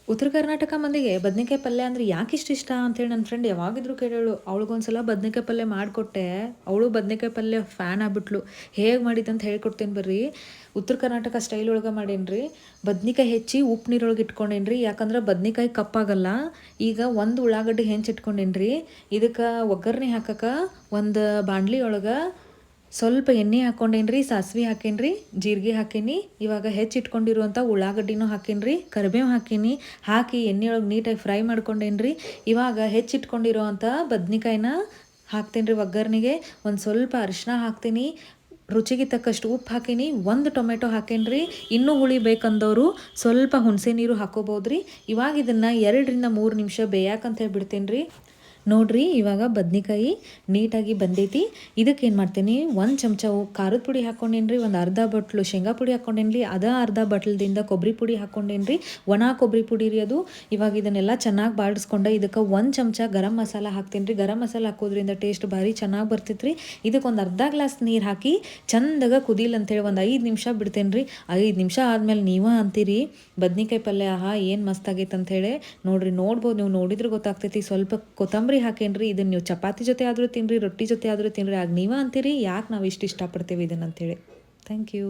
ಉತ್ತರ ಕರ್ನಾಟಕ ಮಂದಿಗೆ ಬದ್ನೆಕಾಯಿ ಪಲ್ಯ ಅಂದ್ರೆ ಯಾಕೆ ಇಷ್ಟ ಅಂತೇಳಿ ನನ್ನ ಫ್ರೆಂಡ್ ಯಾವಾಗಿದ್ರು ಕೇಳೋಳು. ಅವಳಿಗೊಂದ್ಸಲ ಬದ್ನೆಕಾಯಿ ಪಲ್ಯ ಮಾಡಿಕೊಟ್ಟೆ. ಅವಳು ಬದ್ನೆಕಾಯಿ ಪಲ್ಯ ಫ್ಯಾನ್ ಆಗ್ಬಿಟ್ಲು. ಹೇಗೆ ಮಾಡಿದ್ದಂತ ಹೇಳ್ಕೊಡ್ತೀನಿ ಬರ್ರಿ. ಉತ್ತರ ಕರ್ನಾಟಕ ಸ್ಟೈಲ್ ಒಳಗೆ ಮಾಡೇನ್ರಿ. ಬದ್ನಿಕಾಯಿ ಹೆಚ್ಚಿ ಉಪ್ಪು ನೀರೊಳಗೆ ಇಟ್ಕೊಂಡೇನ್ರಿ. ಯಾಕಂದ್ರೆ ಬದ್ನಿಕಾಯಿ ಕಪ್ಪಾಗಲ್ಲ. ಈಗ ಒಂದು ಉಳ್ಳಾಗಡ್ಡಿ ಹೆಂಚಿಟ್ಕೊಂಡೇನ್ರಿ. ಇದಕ್ಕೆ ಒಗ್ಗರಣೆ ಹಾಕಕ್ಕೆ ಒಂದು ಬಾಣಲಿ ಒಳಗೆ ಸ್ವಲ್ಪ ಎಣ್ಣೆ ಹಾಕ್ಕೊಂಡೇನ್ರಿ, ಸಾಸಿವೆ ಹಾಕೇನ್ರಿ, ಜೀರಿಗೆ ಹಾಕೀನಿ. ಇವಾಗ ಹೆಚ್ಚಿಟ್ಕೊಂಡಿರುವಂಥ ಉಳ್ಳಾಗಡ್ಡಿನೂ ಹಾಕೀನಿ, ಕರಿಬೇವು ಹಾಕೀನಿ. ಹಾಕಿ ಎಣ್ಣೆ ಒಳಗೆ ನೀಟಾಗಿ ಫ್ರೈ ಮಾಡ್ಕೊಂಡೇನ್ರಿ. ಇವಾಗ ಹೆಚ್ಚಿಟ್ಕೊಂಡಿರೋವಂಥ ಬದ್ನಿಕಾಯಿನ ಹಾಕ್ತೇನೆ ರೀ ಒಗ್ಗರಣೆಗೆ. ಒಂದು ಸ್ವಲ್ಪ ಅರಿಶಿನ ಹಾಕ್ತೀನಿ, ರುಚಿಗೆ ತಕ್ಕಷ್ಟು ಉಪ್ಪು ಹಾಕೀನಿ, ಒಂದು ಟೊಮೆಟೊ ಹಾಕೇನ್ರಿ. ಇನ್ನೂ ಹುಳಿ ಬೇಕಂದವರು ಸ್ವಲ್ಪ ಹುಣಸೆ ನೀರು ಹಾಕೋಬೋದ್ರಿ. ಇವಾಗ ಇದನ್ನು 2-3 ನಿಮಿಷ ಬೇಯಾಕಂತ ಹೇಳಿ ಬಿಡ್ತೇನೆ ರೀ. ನೋಡ್ರಿ ಇವಾಗ ಬದ್ನಿಕಾಯಿ ನೀಟಾಗಿ ಬಂದೈತಿ. ಇದಕ್ಕೆ ಏನು ಮಾಡ್ತೀನಿ, ಒಂದು ಚಮಚ ಖಾರದ ಪುಡಿ ಹಾಕ್ಕೊಂಡೇನ್ರಿ, ಒಂದು ಅರ್ಧ ಬಟ್ಲು ಶೇಂಗಾ ಪುಡಿ ಹಾಕ್ಕೊಂಡೇನ್ರಿ, ಅರ್ಧ ಬಟ್ಲದಿಂದ ಕೊಬ್ಬರಿ ಪುಡಿ ಹಾಕ್ಕೊಂಡೇನ್ರಿ, ಒಣ ಕೊಬ್ಬರಿ ಪುಡಿ ರೀ ಅದು. ಇವಾಗ ಇದನ್ನೆಲ್ಲ ಚೆನ್ನಾಗಿ ಬಾಡಿಸ್ಕೊಂಡೆ. ಇದಕ್ಕೆ ಒಂದು ಚಮಚ ಗರಂ ಮಸಾಲ ಹಾಕ್ತೇನೆ ರೀ. ಗರಂ ಮಸಾಲ ಹಾಕೋದ್ರಿಂದ ಟೇಸ್ಟ್ ಭಾರಿ ಚೆನ್ನಾಗಿ ಬರ್ತೈತ್ರಿ. ಇದಕ್ಕೆ ಒಂದು ಅರ್ಧ ಗ್ಲಾಸ್ ನೀರು ಹಾಕಿ ಚಂದಾಗ ಕುದಿಲ್ ಅಂತೇಳಿ ಒಂದು 5 ನಿಮಿಷ ಬಿಡ್ತೇನೆ ರೀ. 5 ನಿಮಿಷ ಆದಮೇಲೆ ನೀವೇ ಅಂತೀರಿ ಬದ್ನಿಕಾಯಿ ಪಲ್ಯ ಆಹಾ ಏನು ಮಸ್ತ್ ಆಗೈತೆ ಅಂಥೇಳಿ. ನೋಡ್ರಿ, ನೋಡ್ಬೋದು, ನೀವು ನೋಡಿದ್ರೆ ಗೊತ್ತಾಗ್ತೈತಿ. ಸ್ವಲ್ಪ ಕೊತ್ತಂಬರಿ ಹಾಕೇನ್ರಿ. ಇದನ್ನು ನೀವು ಚಪಾತಿ ಜೊತೆ ಆದರೂ ತಿನ್ನಿರಿ, ರೊಟ್ಟಿ ಜೊತೆ ಆದರೂ ತಿನ್ನಿರಿ. ಆಗ ನೀವೇ ಅಂತೀರಿ ಯಾಕೆ ನಾವು ಇಷ್ಟಪಡ್ತೀವಿ ಇದನ್ನು ಅಂತೇಳಿ. Thank you.